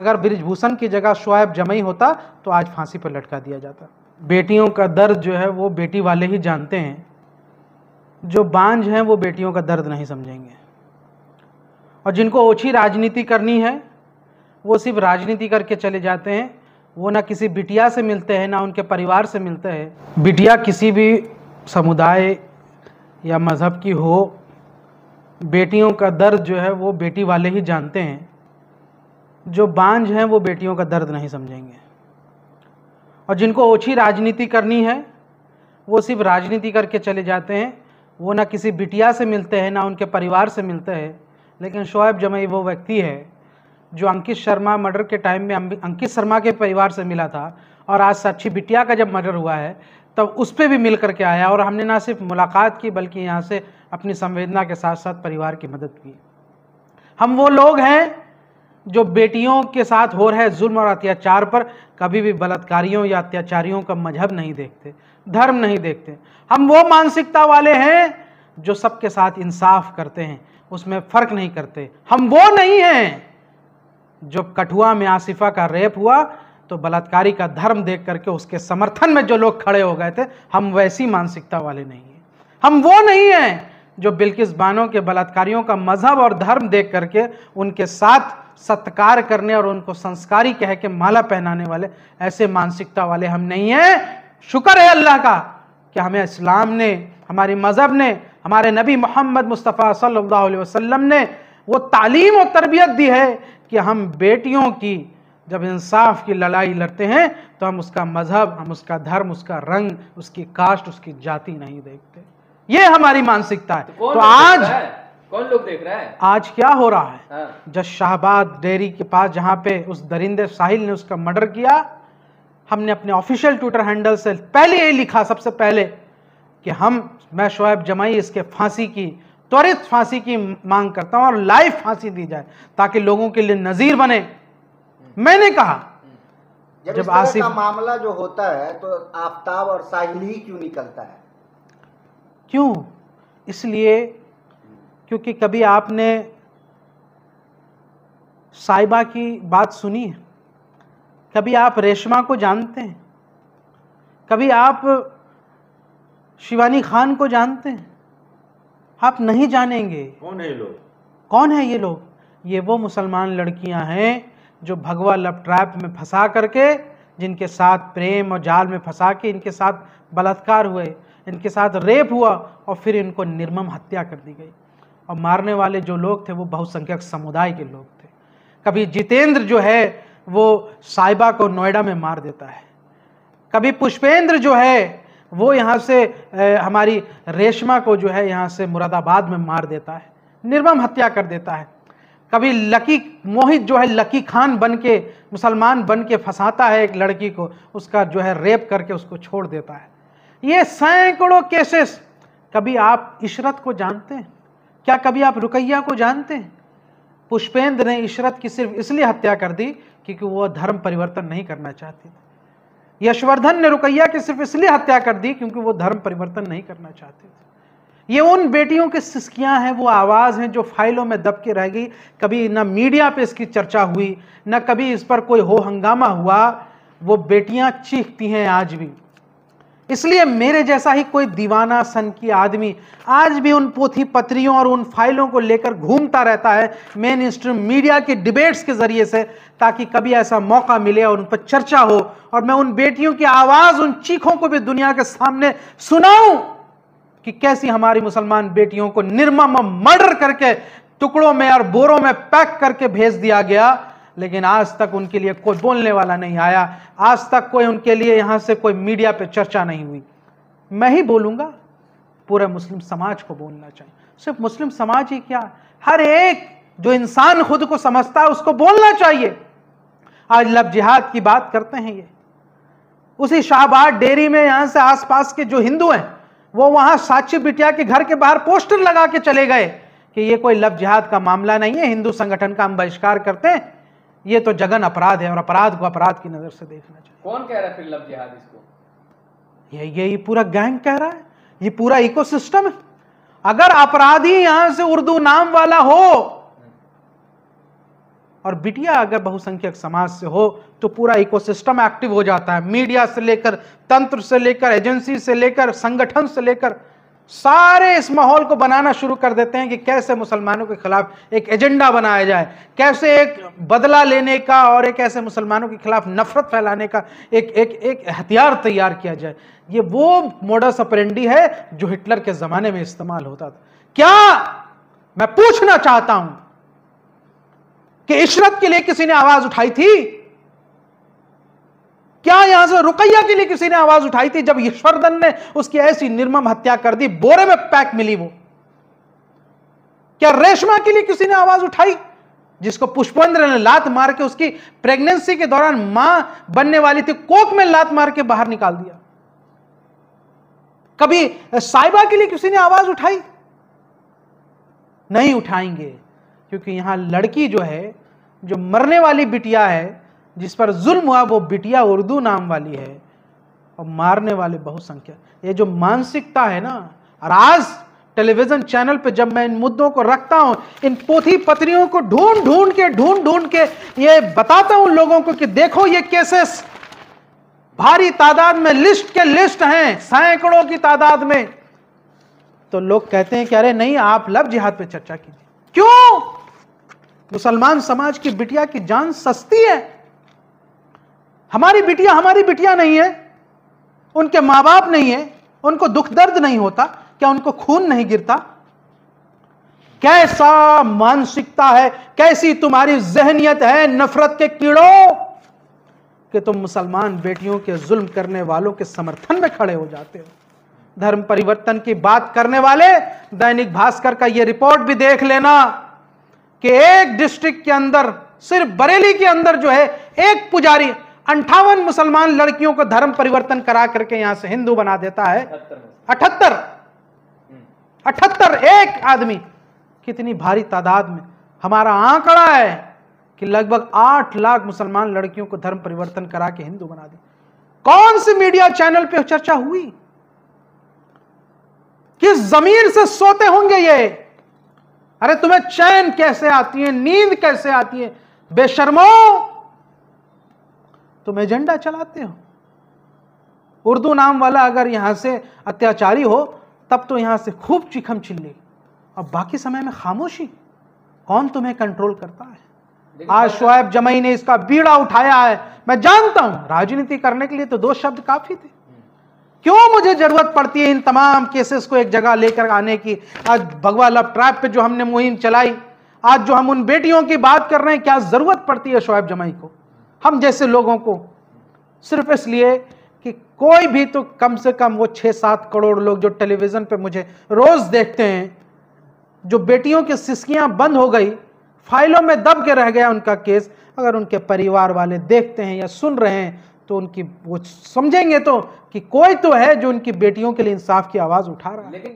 अगर बृजभूषण की जगह शुआइब जमई होता तो आज फांसी पर लटका दिया जाता। बेटियों का दर्द जो है वो बेटी वाले ही जानते हैं, जो बांझ हैं वो बेटियों का दर्द नहीं समझेंगे। और जिनको ओछी राजनीति करनी है वो सिर्फ राजनीति करके चले जाते हैं, वो ना किसी बिटिया से मिलते हैं ना उनके परिवार से मिलते हैं। बिटिया किसी भी समुदाय या मज़हब की हो, बेटियों का दर्द जो है वो बेटी वाले ही जानते हैं, जो बांझ हैं वो बेटियों का दर्द नहीं समझेंगे। और जिनको ओछी राजनीति करनी है वो सिर्फ राजनीति करके चले जाते हैं, वो ना किसी बिटिया से मिलते हैं ना उनके परिवार से मिलते हैं। लेकिन शुआइब जमई वो व्यक्ति है जो अंकित शर्मा मर्डर के टाइम में अंकित शर्मा के परिवार से मिला था, और आज साक्षी बिटिया का जब मर्डर हुआ है तब उस पर भी मिल करके आया, और हमने ना सिर्फ मुलाकात की बल्कि यहाँ से अपनी संवेदना के साथ साथ परिवार की मदद की। हम वो लोग हैं जो बेटियों के साथ हो रहे जुल्म और अत्याचार पर कभी भी बलात्कारियों या अत्याचारियों का मजहब नहीं देखते, धर्म नहीं देखते। हम वो मानसिकता वाले हैं जो सबके साथ इंसाफ करते हैं, उसमें फर्क नहीं करते। हम वो नहीं हैं जो कठुआ में आसिफा का रेप हुआ तो बलात्कारी का धर्म देख करके उसके समर्थन में जो लोग खड़े हो गए थे, हम वैसी मानसिकता वाले नहीं हैं। हम वो नहीं हैं जो बिल्किस बानो के बलात्कारियों का मजहब और धर्म देख करके उनके साथ सत्कार करने और उनको संस्कारी कह के माला पहनाने वाले, ऐसे मानसिकता वाले हम नहीं हैं। शुक्र है अल्लाह का कि हमें इस्लाम ने, हमारी मजहब ने, हमारे नबी मोहम्मद मुस्तफ़ा सल्लल्लाहु अलैहि वसल्लम ने वो तालीम और तरबियत दी है कि हम बेटियों की जब इंसाफ की लड़ाई लड़ते हैं तो हम उसका मजहब, हम उसका धर्म, उसका रंग, उसकी कास्ट, उसकी जाति नहीं देखते। ये हमारी मानसिकता है। तो आज कौन लोग देख रहा है? आज क्या हो रहा है? हाँ। जब शाहबाद डेयरी के पास जहां पे उस दरिंदे साहिल ने उसका मर्डर किया, हमने अपने ऑफिशियल ट्विटर हैंडल से पहले यही लिखा सबसे पहले कि मैं शुआइब जमई इसके फांसी की, त्वरित फांसी की मांग करता हूं और लाइव फांसी दी जाए ताकि लोगों के लिए नजीर बने। मैंने कहा जब आसिफ का मामला जो होता है तो आफताब और साहिल ही क्यों निकलता है? क्यों? इसलिए क्योंकि कभी आपने साहिबा की बात सुनी है? कभी आप रेशमा को जानते हैं? कभी आप शिवानी खान को जानते हैं? आप नहीं जानेंगे। कौन है ये लोग? कौन है ये लोग? ये वो मुसलमान लड़कियां हैं जो भगवा लव ट्रैप में फंसा करके, जिनके साथ प्रेम और जाल में फंसा के इनके साथ बलात्कार हुए, इनके साथ रेप हुआ और फिर इनको निर्मम हत्या कर दी गई। और मारने वाले जो लोग थे वो बहुसंख्यक समुदाय के लोग थे। कभी जितेंद्र जो है वो साहिबा को नोएडा में मार देता है, कभी पुष्पेंद्र जो है वो यहाँ से हमारी रेशमा को जो है यहाँ से मुरादाबाद में मार देता है, निर्मम हत्या कर देता है। कभी लकी मोहित जो है लकी खान बन के, मुसलमान बन के फंसाता है एक लड़की को, उसका जो है रेप करके उसको छोड़ देता है। ये सैकड़ों केसेस। कभी आप इशरत को जानते हैं? क्या कभी आप रुकैया को जानते हैं? पुष्पेंद्र ने इशरत की सिर्फ इसलिए हत्या कर दी क्योंकि वो धर्म परिवर्तन नहीं करना चाहती थी। यशवर्धन ने रुकैया की सिर्फ इसलिए हत्या कर दी क्योंकि वो धर्म परिवर्तन नहीं करना चाहते थे। ये उन बेटियों की सिसकियां हैं, वो आवाज़ हैं जो फाइलों में दब के रह गई। कभी ना मीडिया पे इसकी चर्चा हुई, ना कभी इस पर कोई हो हंगामा हुआ। वो बेटियां चीखती हैं आज भी। इसलिए मेरे जैसा ही कोई दीवाना सन की आदमी आज भी उन पोथी पत्रियों और उन फाइलों को लेकर घूमता रहता है मेन स्ट्रीम मीडिया के डिबेट्स के जरिए से, ताकि कभी ऐसा मौका मिले और उन पर चर्चा हो और मैं उन बेटियों की आवाज़, उन चीखों को भी दुनिया के सामने सुनाऊं कि कैसी हमारी मुसलमान बेटियों को निर्मम मर्डर करके टुकड़ों में और बोरों में पैक करके भेज दिया गया। लेकिन आज तक उनके लिए कोई बोलने वाला नहीं आया, आज तक कोई उनके लिए यहां से कोई मीडिया पे चर्चा नहीं हुई। मैं ही बोलूंगा, पूरे मुस्लिम समाज को बोलना चाहिए। सिर्फ मुस्लिम समाज ही क्या, हर एक जो इंसान खुद को समझता है उसको बोलना चाहिए। आज लव जिहाद की बात करते हैं, ये उसी शाहबाद डेयरी में यहां से आसपास के जो हिंदू हैं वो वहां साक्षी बिटिया के घर के बाहर पोस्टर लगा के चले गए कि ये कोई लव जिहाद का मामला नहीं है, हिंदू संगठन का हम बहिष्कार करते हैं, ये तो जघन अपराध है और अपराध को अपराध की नजर से देखना चाहिए। कौन कह रहा है फिर लव जिहाद इसको? ये पूरा गैंग कह रहा है, ये पूरा इकोसिस्टम है। अगर अपराधी यहां से उर्दू नाम वाला हो और बिटिया अगर बहुसंख्यक समाज से हो तो पूरा इकोसिस्टम एक्टिव हो जाता है। मीडिया से लेकर, तंत्र से लेकर, एजेंसी से लेकर, संगठन से लेकर, सारे इस माहौल को बनाना शुरू कर देते हैं कि कैसे मुसलमानों के खिलाफ एक एजेंडा बनाया जाए, कैसे एक बदला लेने का और एक ऐसे मुसलमानों के खिलाफ नफरत फैलाने का एक हथियार तैयार किया जाए। ये वो मोडस ऑपरेंडी है जो हिटलर के जमाने में इस्तेमाल होता था। क्या मैं पूछना चाहता हूं कि इशरत के लिए किसी ने आवाज उठाई थी? क्या यहां से रुकैया के लिए किसी ने आवाज उठाई थी जब ईश्वरदन ने उसकी ऐसी निर्मम हत्या कर दी, बोरे में पैक मिली वो? क्या रेशमा के लिए किसी ने आवाज उठाई जिसको पुष्पेंद्र ने लात मार के, उसकी प्रेगनेंसी के दौरान मां बनने वाली थी, कोक में लात मार के बाहर निकाल दिया? कभी साहिबा के लिए किसी ने आवाज उठाई? नहीं उठाएंगे, क्योंकि यहां लड़की जो है, जो मरने वाली बिटिया है, जिस पर जुल्म हुआ, वो बिटिया उर्दू नाम वाली है और मारने वाले बहुसंख्यक। ये जो मानसिकता है ना, और आज टेलीविजन चैनल पे जब मैं इन मुद्दों को रखता हूं, इन पोथी पत्रियों को ढूंढ ढूंढ के ये बताता हूं लोगों को कि देखो ये केसेस भारी तादाद में, लिस्ट के लिस्ट हैं, सैकड़ों की तादाद में, तो लोग कहते हैं कि अरे नहीं, आप लव जिहाद पे चर्चा कीजिए। क्यों? मुसलमान समाज की बिटिया की जान सस्ती है। हमारी बिटिया नहीं है, उनके मां बाप नहीं है, उनको दुख दर्द नहीं होता? क्या उनको खून नहीं गिरता? कैसा मानसिकता है, कैसी तुम्हारी जहनियत है नफरत के कीड़ों, कि तुम मुसलमान बेटियों के जुल्म करने वालों के समर्थन में खड़े हो जाते हो। धर्म परिवर्तन की बात करने वाले, दैनिक भास्कर का यह रिपोर्ट भी देख लेना कि एक डिस्ट्रिक्ट के अंदर, सिर्फ बरेली के अंदर जो है, एक पुजारी 58 मुसलमान लड़कियों को धर्म परिवर्तन करा करके यहां से हिंदू बना देता है। 78 एक आदमी। कितनी भारी तादाद में। हमारा आंकड़ा है कि लगभग 8 लाख मुसलमान लड़कियों को धर्म परिवर्तन करा के हिंदू बना दी। कौन सी मीडिया चैनल पे चर्चा हुई? किस जमीर से सोते होंगे ये? अरे तुम्हें चैन कैसे आती है, नींद कैसे आती है? बेशर्मो, तुम एजेंडा चलाते हो। उर्दू नाम वाला अगर यहां से अत्याचारी हो तब तो यहां से खूब चीखम चिल्ली, और बाकी समय में खामोशी। कौन तुम्हें कंट्रोल करता है? आज शोएब जमई ने इसका बीड़ा उठाया है। मैं जानता हूं राजनीति करने के लिए तो 2 शब्द काफी थे। क्यों मुझे जरूरत पड़ती है इन तमाम केसेस को एक जगह लेकर आने की? आज भगवा लव ट्रैप पे जो हमने मुहिम चलाई, आज जो हम उन बेटियों की बात कर रहे हैं, क्या जरूरत पड़ती है शोएब जमई को, हम जैसे लोगों को? सिर्फ इसलिए कि कोई भी तो कम से कम वो 6-7 करोड़ लोग जो टेलीविजन पे मुझे रोज देखते हैं, जो बेटियों की सिसकियां बंद हो गई, फाइलों में दब के रह गया उनका केस, अगर उनके परिवार वाले देखते हैं या सुन रहे हैं तो उनकी वो समझेंगे तो कि कोई तो है जो उनकी बेटियों के लिए इंसाफ की आवाज उठा रहा है।